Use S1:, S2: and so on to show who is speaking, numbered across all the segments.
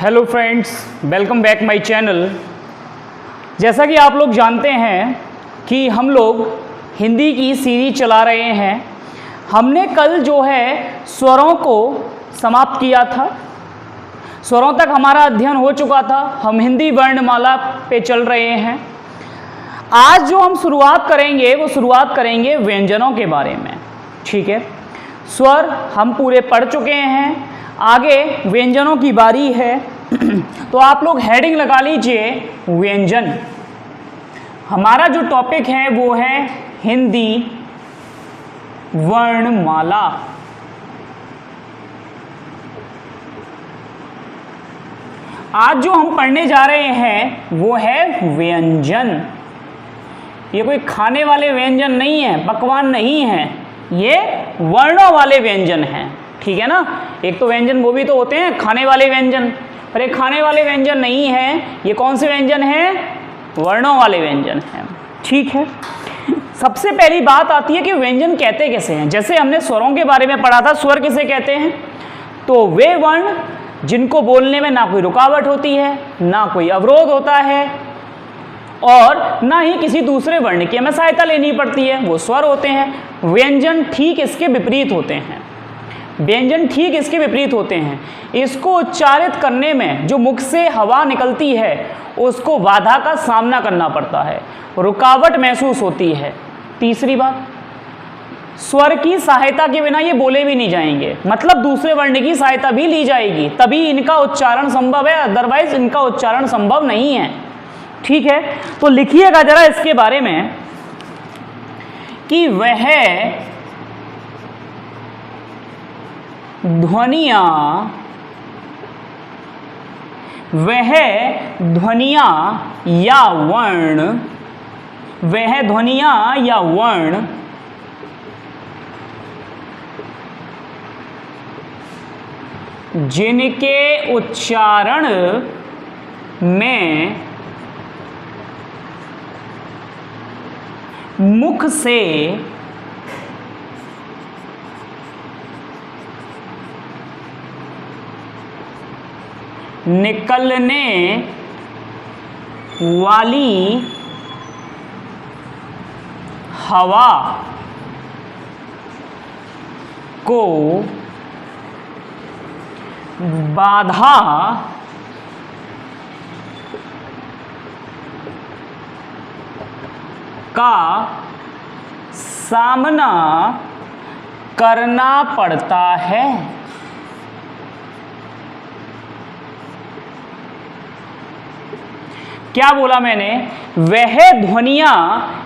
S1: Hello friends, welcome back my channel. जैसा कि आप लोग जानते हैं कि हम लोग हिंदी की सीरीज चला रहे हैं। हमने कल जो है स्वरों को समाप्त किया था। स्वरों तक हमारा अध्ययन हो चुका था। हम हिंदी वर्णमाला पे चल रहे हैं। आज जो हम शुरुआत करेंगे वो शुरुआत करेंगे व्यंजनों के बारे में। ठीक है, स्वर हम पूरे पढ़ चुके हैं, आगे व्यंजनों की बारी है। तो आप लोग हेडिंग लगा लीजिए व्यंजन। हमारा जो टॉपिक है वो है हिंदी वर्णमाला। आज जो हम पढ़ने जा रहे हैं वो है व्यंजन। ये कोई खाने वाले व्यंजन नहीं है, पकवान नहीं है, ये वर्णों वाले व्यंजन हैं। ठीक है ना। एक तो व्यंजन वो भी तो होते हैं खाने वाले व्यंजन, पर ये खाने वाले व्यंजन नहीं है। ये कौन से व्यंजन हैं? वर्णों वाले व्यंजन हैं। ठीक है, सबसे पहली बात आती है कि व्यंजन कहते कैसे हैं। जैसे हमने स्वरों के बारे में पढ़ा था, स्वर किसे कहते हैं? तो वे वर्ण जिनको बोलने में ना कोई रुकावट होती है, ना कोई अवरोध होता है और ना ही किसी दूसरे वर्ण की हमें सहायता लेनी पड़ती है, वो स्वर होते हैं। व्यंजन ठीक इसके विपरीत होते हैं। व्यंजन ठीक इसके विपरीत होते हैं। इसको उच्चारित करने में जो मुख से हवा निकलती है उसको बाधा का सामना करना पड़ता है, रुकावट महसूस होती है। तीसरी बात, स्वर की सहायता के बिना ये बोले भी नहीं जाएंगे, मतलब दूसरे वर्ण की सहायता भी ली जाएगी तभी इनका उच्चारण संभव है, अदरवाइज इनका उच्चारण संभव नहीं है। ठीक है, तो लिखिएगा जरा इसके बारे में कि वह ध्वनियाँ या वर्ण, वह ध्वनियाँ या वर्ण जिनके उच्चारण में मुख से निकलने वाली हवा को बाधा का सामना करना पड़ता है। क्या बोला मैंने? वह ध्वनियाँ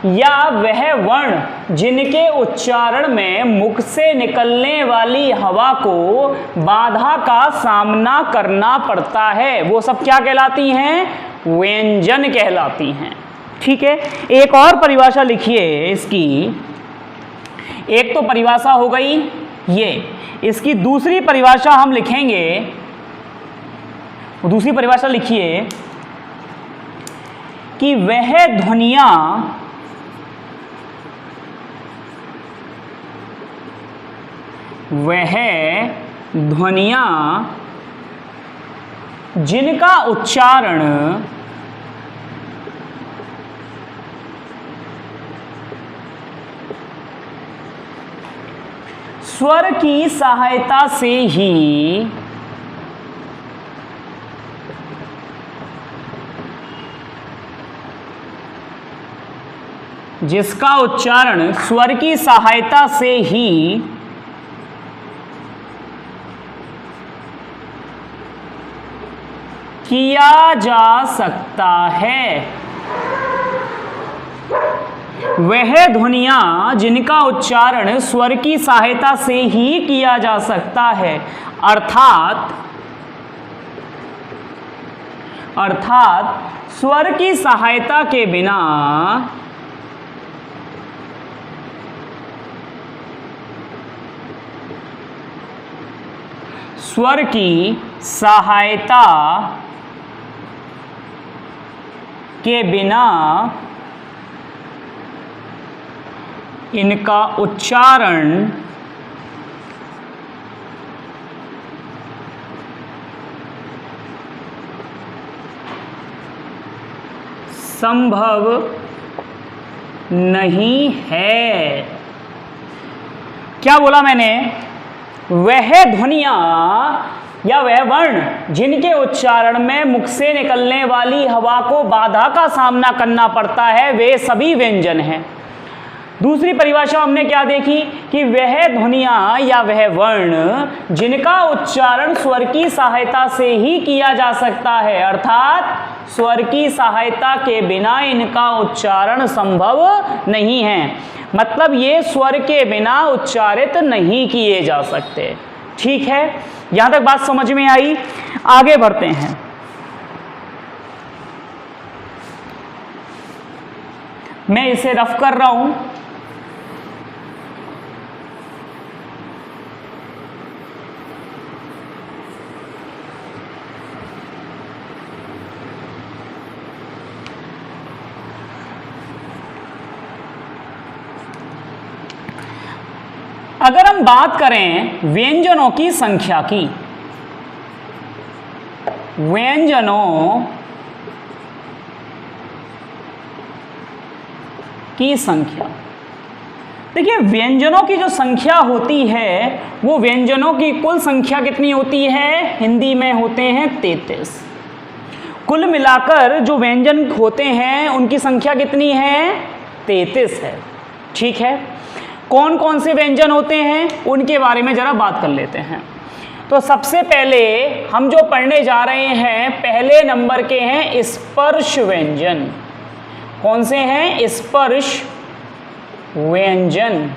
S1: या वह वर्ण जिनके उच्चारण में मुख से निकलने वाली हवा को बाधा का सामना करना पड़ता है, वो सब क्या कहलाती हैं? व्यंजन कहलाती हैं। ठीक है, एक और परिभाषा लिखिए इसकी। एक तो परिभाषा हो गई ये, इसकी दूसरी परिभाषा हम लिखेंगे। दूसरी परिभाषा लिखिए कि वह ध्वनियाँ जिनका उच्चारण स्वर की सहायता से ही जिसका उच्चारण स्वर की सहायता से ही किया जा सकता है। वह ध्वनियाँ जिनका उच्चारण स्वर की सहायता से ही किया जा सकता है, अर्थात स्वर की सहायता के बिना स्वर की सहायता के बिना इनका उच्चारण संभव नहीं है। क्या बोला मैंने? वह ध्वनियां या वह वर्ण जिनके उच्चारण में मुख से निकलने वाली हवा को बाधा का सामना करना पड़ता है, वे सभी व्यंजन हैं। दूसरी परिभाषा हमने क्या देखी कि वह ध्वनियां या वह वर्ण जिनका उच्चारण स्वर की सहायता से ही किया जा सकता है, अर्थात स्वर की सहायता के बिना इनका उच्चारण संभव नहीं है। मतलब ये स्वर के बिना उच्चारित नहीं किए जा सकते। ठीक है, यहां तक बात समझ में आई। आगे बढ़ते हैं। मैं इसे रफ कर रहा हूं। अगर हम बात करें व्यंजनों की संख्या की, व्यंजनों की संख्या, देखिए व्यंजनों की जो संख्या होती है वो व्यंजनों की कुल संख्या कितनी होती है? हिंदी में होते हैं 33। कुल मिलाकर जो व्यंजन होते हैं उनकी संख्या कितनी है? 33 है। ठीक है, कौन कौन से व्यंजन होते हैं उनके बारे में जरा बात कर लेते हैं। तो सबसे पहले हम जो पढ़ने जा रहे हैं पहले नंबर के हैं स्पर्श व्यंजन। कौन से हैं? स्पर्श व्यंजन।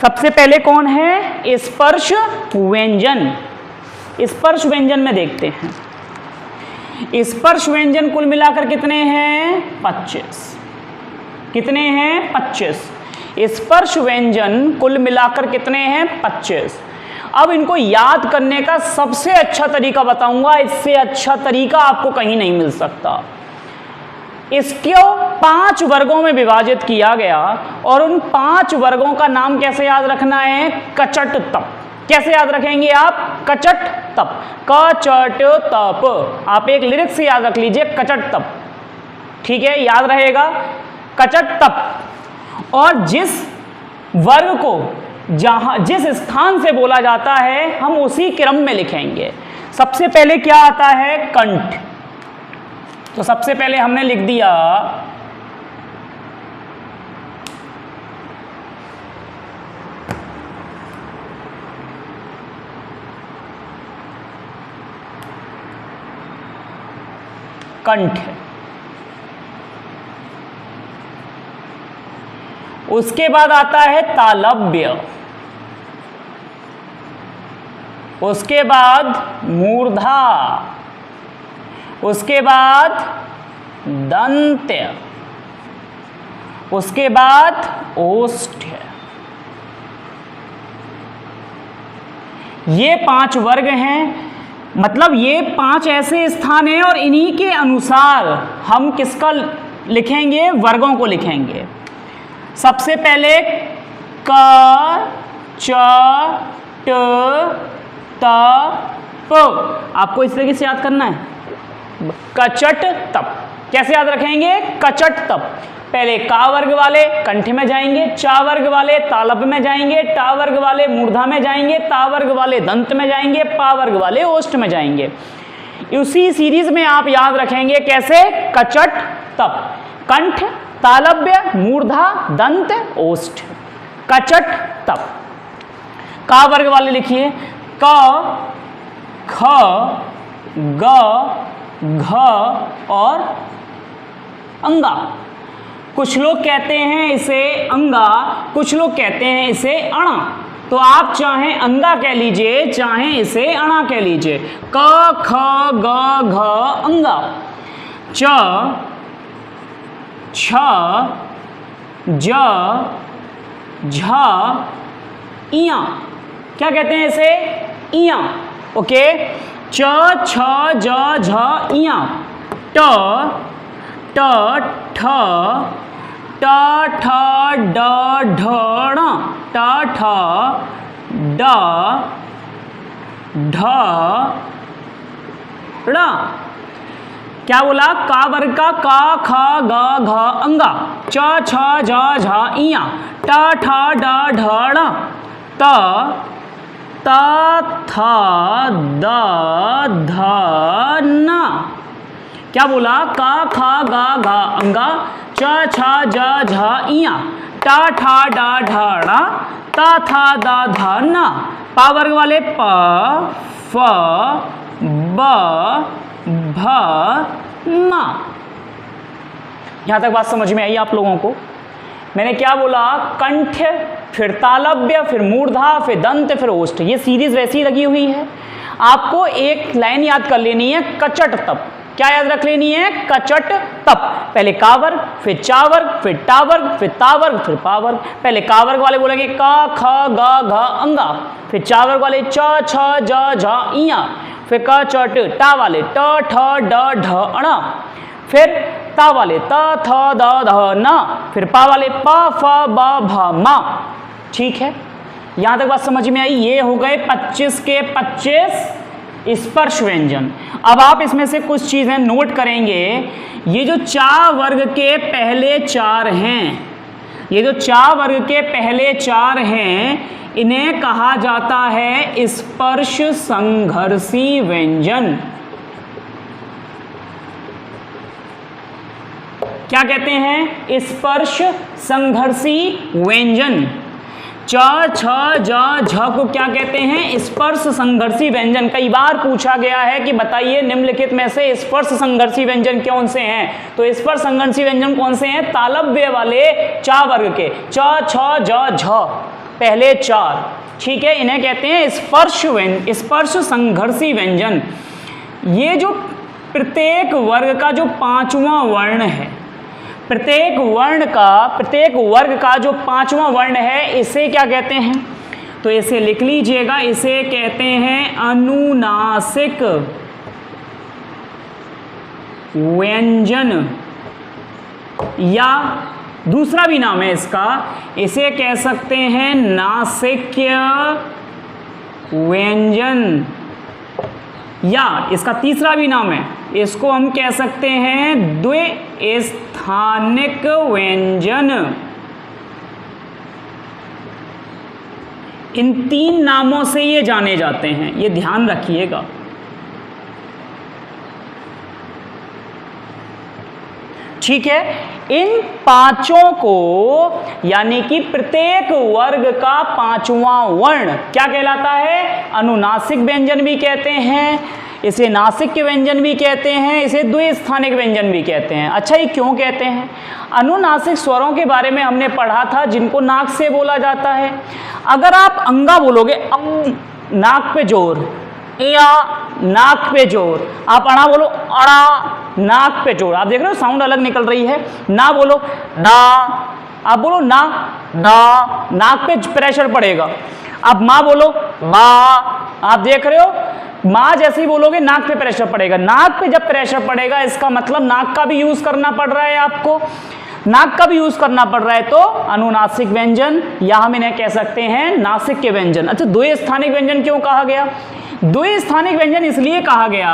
S1: सबसे पहले कौन है? स्पर्श व्यंजन। स्पर्श व्यंजन में देखते हैं। स्पर्श व्यंजन कुल मिलाकर कितने हैं? 25। कितने हैं? 25। स्पर्श व्यंजन कुल मिलाकर कितने हैं? 25। अब इनको याद करने का सबसे अच्छा तरीका बताऊंगा, इससे अच्छा तरीका आपको कहीं नहीं मिल सकता। इसको 5 वर्गों में विभाजित किया गया और उन 5 वर्गों का नाम कैसे याद रखना है? कचट तप। कैसे याद रखेंगे आप? कचट तप। कचट तप। आप एक लिरिक्स से याद रख लीजिए, कचट तप। ठीक है, याद रहेगा, कचट तप। और जिस वर्ग को जिस स्थान से बोला जाता है हम उसी क्रम में लिखेंगे। सबसे पहले क्या आता है? कंठ। तो सबसे पहले हमने लिख दिया कंठ। उसके बाद आता है तालव्य, उसके बाद मूर्धा, उसके बाद दंत्य, उसके बाद ओष्ठ्य। ये 5 वर्ग हैं। मतलब ये 5 ऐसे स्थान हैं और इन्हीं के अनुसार हम किसका लिखेंगे? वर्गों को लिखेंगे। सबसे पहले क च ट त प। आपको इस तरीके से याद करना है, कचट तप। कैसे याद रखेंगे? कचट तप। पहले का वर्ग वाले कंठ में जाएंगे, चा वर्ग वाले तालव्य में जाएंगे, टा वर्ग वाले मूर्धा में जाएंगे, ता वर्ग वाले दंत में जाएंगे, पा वर्ग वाले ओष्ठ में जाएंगे। उसी सीरीज में आप याद रखेंगे कैसे? कचट तप। कंठ, तालव्य, मूर्धा, दंत, ओष्ठ। कचट तप। का वर्ग वाले लिखिए, क ख ग घ और अंगा। कुछ लोग कहते हैं इसे अंगा, कुछ लोग कहते हैं इसे अणा। तो आप चाहें अंगा कह लीजिए, चाहें इसे अणा कह लीजिए। क ख ग घ अंगा। च छ ज झ इया। क्या कहते हैं इसे? इया। ओके। च छ ज झ इया। ट ट ठ ट ठ ड ढ ण। ट ठ ड ढ ड़ा। क्या बोला? का वर्ग का का ख ग घ अंगा, च छ ज झ इया, ट ठ ड ढ ण, त थ द ध न। क्या बोला? का ख ग घ अंगा, च छ ज झ इया, ट ठ ड ढ ण, त थ द ध न। पा वर्ग वाले प फ ब भ म। यहां तक बात समझ में आई आप लोगों को? मैंने क्या बोला? कंठ, फिर तालव्य, फिर मूर्धा, फिर दंत, फिर ओष्ठ। ये सीरीज वैसी लगी हुई है। आपको एक लाइन याद कर लेनी है, कचट तप। क्या याद रख लेनी है? कचट तप। पहले का वर्ग, फिर चा वर्ग, फिर टा वर्ग, फिर ता वर्ग, फिर पा वर्ग। पहले का वर्ग वाले बोलेंगे का ख ग घ अंगा, फिर चा वर्ग वाले च छ ज झ इया, फिर क चट टा वाले ट ठ ड ढ ण, फिर ता वाले त थ द ध न, फिर पा वाले प फ ब भ म। ठीक है, यहां तक बात समझ में आई? ये हो गए 25 के 25 स्पर्श व्यंजन। अब आप इसमें से कुछ चीजें नोट करेंगे। ये जो चा वर्ग के पहले 4 हैं, ये जो चा वर्ग के पहले 4 हैं, इन्हें कहा जाता है स्पर्श संघर्षी व्यंजन। क्या कहते हैं? स्पर्श संघर्षी व्यंजन। च छ ज झ को क्या कहते हैं? स्पर्श संघर्षी व्यंजन। कई बार पूछा गया है कि बताइए निम्नलिखित में से स्पर्श संघर्षी व्यंजन कौन से हैं? तो स्पर्श संघर्षी व्यंजन कौन से हैं? तालव्य वाले चा वर्ग के, च छ ज झ पहले 4। ठीक है, इन्हें कहते हैं स्पर्श संघर्षी व्यंजन। ये जो प्रत्येक वर्ग का जो 5वां वर्ण है, प्रत्येक वर्ग का जो 5वां वर्ण है, इसे क्या कहते हैं? तो इसे लिख लीजिएगा, इसे कहते हैं अनुनासिक व्यंजन, या दूसरा भी नाम है इसका, इसे कह सकते हैं नासिक्य व्यंजन, या इसका तीसरा भी नाम है, इसको हम कह सकते हैं द्विस्थानिक व्यंजन। इन 3 नामों से ये जाने जाते हैं, ये ध्यान रखिएगा। ठीक है, इन 5 को, यानी कि प्रत्येक वर्ग का 5वां वर्ण क्या कहलाता है? अनुनासिक व्यंजन भी कहते हैं, इसे नासिक्य व्यंजन भी कहते हैं, इसे द्विस्थानिक व्यंजन भी कहते हैं। अच्छा, ये क्यों कहते हैं? अनुनासिक स्वरों के बारे में हमने पढ़ा था, जिनको नाक से बोला जाता है। अगर आप अंगा बोलोगे, नाक पे जोर, या नाक पे जोर, आप अड़ा बोलो, अड़ा नाक पे जोर। आप देख रहे हो साउंड अलग निकल रही है। ना बोलो, ना, आप बोलो ना, ना, नाक पे प्रेशर पड़ेगा। अब माँ बोलो, माँ, आप देख रहे हो माँ जैसे ही बोलोगे नाक पे प्रेशर पड़ेगा। नाक पे जब प्रेशर पड़ेगा, इसका मतलब नाक का भी यूज करना पड़ रहा है आपको, नाक का भी यूज करना पड़ रहा है, तो अनुनासिक व्यंजन, या हम इन्हें कह सकते हैं नासिक्य व्यंजन। अच्छा, द्विस्थानिक व्यंजन क्यों कहा गया? द्विस्थानिक व्यंजन इसलिए कहा गया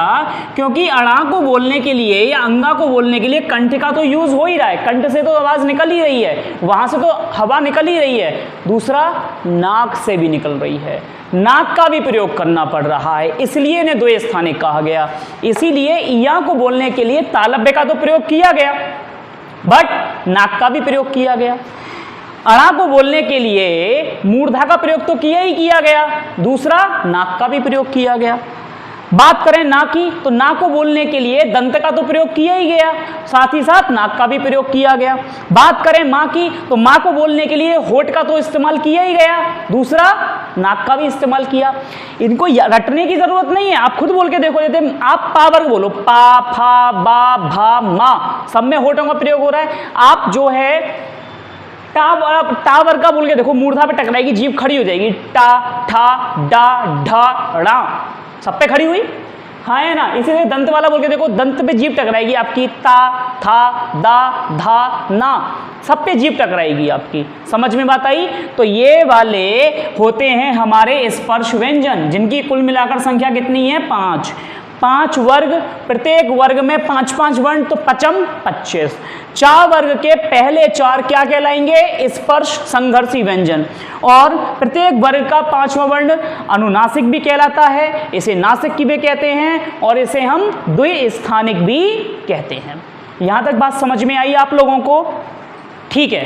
S1: क्योंकि अड़ा को बोलने के लिए या अंगा को बोलने के लिए कंठ का तो यूज हो ही रहा है, कंठ से तो आवाज निकल ही रही है, वहां से तो हवा निकल ही रही है, दूसरा नाक से भी निकल रही है, नाक का भी प्रयोग करना पड़ रहा है, इसलिए इन्हें द्विस्थानिक कहा गया। इसीलिए इया को बोलने के लिए तालव्य का तो प्रयोग किया गया, बट नाक का भी प्रयोग किया गया। अड़ा को बोलने के लिए मूर्धा का प्रयोग तो किया ही किया गया, दूसरा नाक का भी प्रयोग किया गया। बात करें ना की, तो ना को बोलने के लिए दंत का तो प्रयोग किया ही गया, साथ ही साथ नाक का भी प्रयोग किया गया। बात करें माँ की, तो माँ को बोलने के लिए होठ का तो इस्तेमाल किया ही गया, दूसरा नाक का भी इस्तेमाल किया। इनको रटने की जरूरत नहीं है, आप खुद बोल के देखो। जैसे आप पा वर्ग बोलो, पा, फा, बा, भा, मा, सब में होठों का प्रयोग हो रहा है। आप जो है टा वर्ग का बोल के देखो, मूर्धा पे टकराएगी, जीभ खड़ी हो जाएगी, टा, ठा, डा, ढा, ड़ा, सब पे खड़ी हुई, हाँ है ना। इसी तरह दंत वाला बोल के देखो, दंत पे जीभ टकराएगी आपकी, ता, था, दा, धा, ना, सब पे जीभ टकराएगी आपकी। समझ में बात आई? तो ये वाले होते हैं हमारे स्पर्श व्यंजन, जिनकी कुल मिलाकर संख्या कितनी है? 5। 5 वर्ग, प्रत्येक वर्ग में 5-5 वर्ण, तो पचम 25। 4 वर्ग के पहले 4 क्या कहलाएंगे? स्पर्श संघर्षी व्यंजन। और प्रत्येक वर्ग का 5वां वर्ण अनुनासिक भी कहलाता है, इसे नासिक की भी कहते हैं, और इसे हम द्विस्थानिक भी कहते हैं। यहां तक बात समझ में आई आप लोगों को? ठीक है,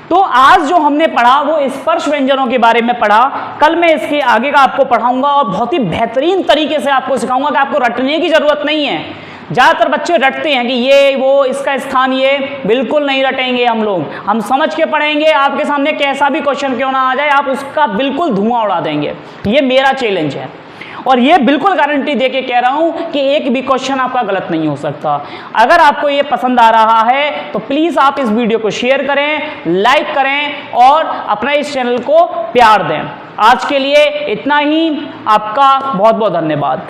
S1: तो आज जो हमने पढ़ा वो स्पर्श व्यंजनों के बारे में पढ़ा। कल मैं इसके आगे का आपको पढ़ाऊंगा और बहुत ही बेहतरीन तरीके से आपको सिखाऊंगा कि आपको रटने की जरूरत नहीं है। ज़्यादातर बच्चे रटते हैं कि ये वो इसका स्थान ये, बिल्कुल नहीं रटेंगे हम लोग। हम समझ के पढ़ेंगे, आपके सामने कैसा भी क्वेश्चन क्यों ना आ जाए आप उसका बिल्कुल धुआं उड़ा देंगे। ये मेरा चैलेंज है और ये बिल्कुल गारंटी देके कह रहा हूं कि एक भी क्वेश्चन आपका गलत नहीं हो सकता। अगर आपको ये पसंद आ रहा है तो प्लीज़ आप इस वीडियो को शेयर करें, लाइक करें और अपना इस चैनल को प्यार दें। आज के लिए इतना ही, आपका बहुत बहुत धन्यवाद।